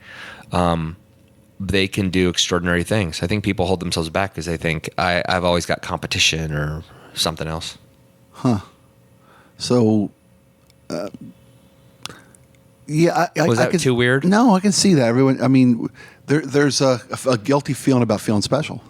they can do extraordinary things. I think people hold themselves back because they think, I've always got competition or something else. So... yeah, was that too weird? No, I can see that. Everyone, I mean, there's a guilty feeling about feeling special.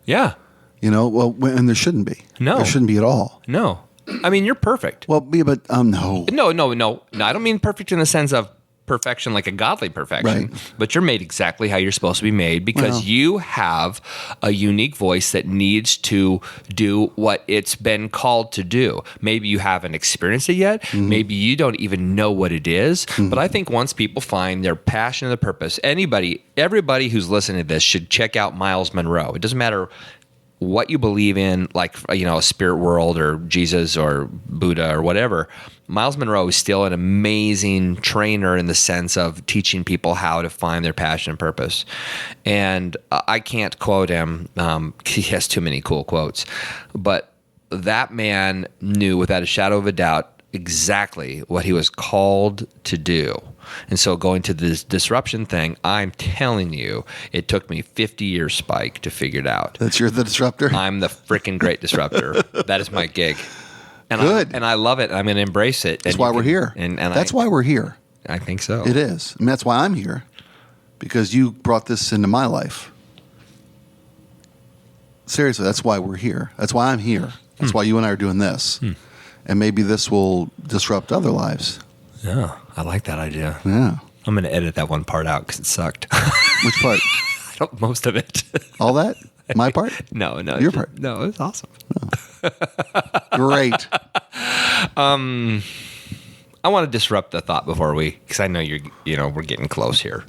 Yeah. And there shouldn't be. No. There shouldn't be at all. No. I mean, you're perfect. Well, but no. No. I don't mean perfect in the sense of perfection, like a godly perfection, but you're made exactly how you're supposed to be made because you have a unique voice that needs to do what it's been called to do. Maybe you haven't experienced it yet. Maybe you don't even know what it is. But I think once people find their passion and the purpose, everybody who's listening to this should check out Miles Monroe. It doesn't matter what you believe in, like, a spirit world or Jesus or Buddha or whatever. Miles Monroe is still an amazing trainer in the sense of teaching people how to find their passion and purpose. And I can't quote him. He has too many cool quotes. But that man knew without a shadow of a doubt exactly what he was called to do. And so going to this disruption thing, I'm telling you, it took me 50 years, Spike, to figure it out. That you're the disruptor? I'm the freaking great disruptor. That is my gig. And Good. I love it. I'm going to embrace it. That's why we're here. And that's why we're here. I think so. It is. And that's why I'm here, because you brought this into my life. Seriously, that's why we're here. That's why I'm here. That's why you and I are doing this. And maybe this will disrupt other lives. Yeah, I like that idea. Yeah. I'm going to edit that one part out because it sucked. Which part? Most of it. All that? My part? No. Your part? No, it was awesome. Great. I want to disrupt the thought before because I know we're getting close here.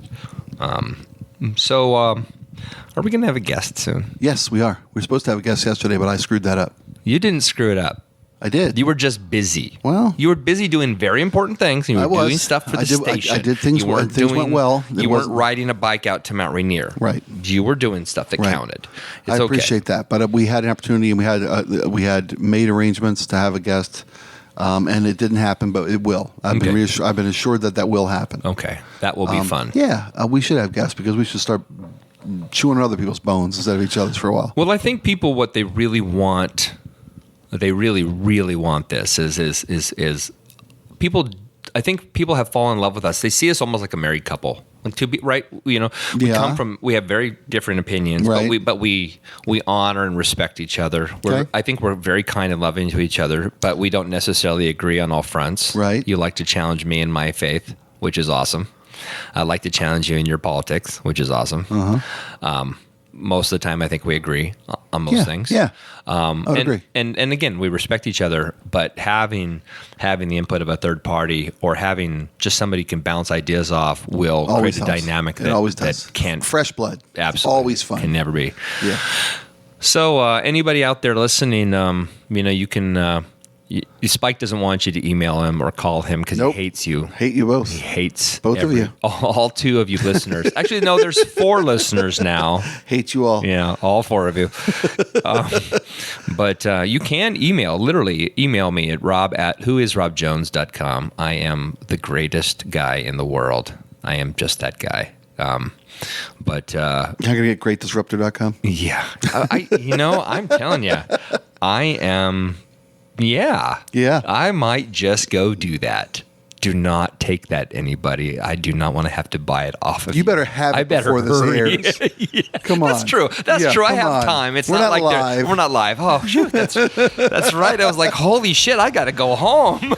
So are we going to have a guest soon? Yes, we are. We were supposed to have a guest yesterday, but I screwed that up. You didn't screw it up. I did. You were just busy. Well, you were busy doing very important things. And you were doing stuff for the station. I did things. Things went well. You weren't riding a bike out to Mount Rainier. Right. You were doing stuff that counted. It's I appreciate that, but we had an opportunity, and we had made arrangements to have a guest, and it didn't happen, but it will. I've been assured that will happen. Okay, that will be fun. Yeah, we should have guests because we should start chewing on other people's bones instead of each other's for a while. Well, I think people what they really want. They really, really want this is people. I think people have fallen in love with us. They see us almost like a married couple. Like to be right, we have very different opinions, right. but we honor and respect each other. I think we're very kind and loving to each other, but we don't necessarily agree on all fronts. Right. You like to challenge me in my faith, which is awesome. I like to challenge you in your politics, which is awesome. Most of the time, I think we agree on most things. Yeah, I would agree. And again, we respect each other, but having the input of a third party or having just somebody who can bounce ideas off will always create a helps. dynamic that can't fresh blood. Absolutely, always fun. Can never be. Yeah. So anybody out there listening, you can. Spike doesn't want you to email him or call him because he hates you. Hate you both. He hates both of you. All two of you listeners. Actually, no, there's 4 listeners now. Hate you all. Yeah, all 4 of you. But you can literally email me at rob@whoisrobjones.com. I am the greatest guy in the world. I am just that guy. But I'm gonna get greatdisruptor.com. Yeah, I'm telling you, I am. Yeah. I might just go do that. Do not take that, anybody. I do not want to have to buy it off of you. You better have it before this airs. Yeah, come on. That's true. That's true. I have time. It's not like live. we're not live. Oh, shoot. That's right. I was like, holy shit, I got to go home.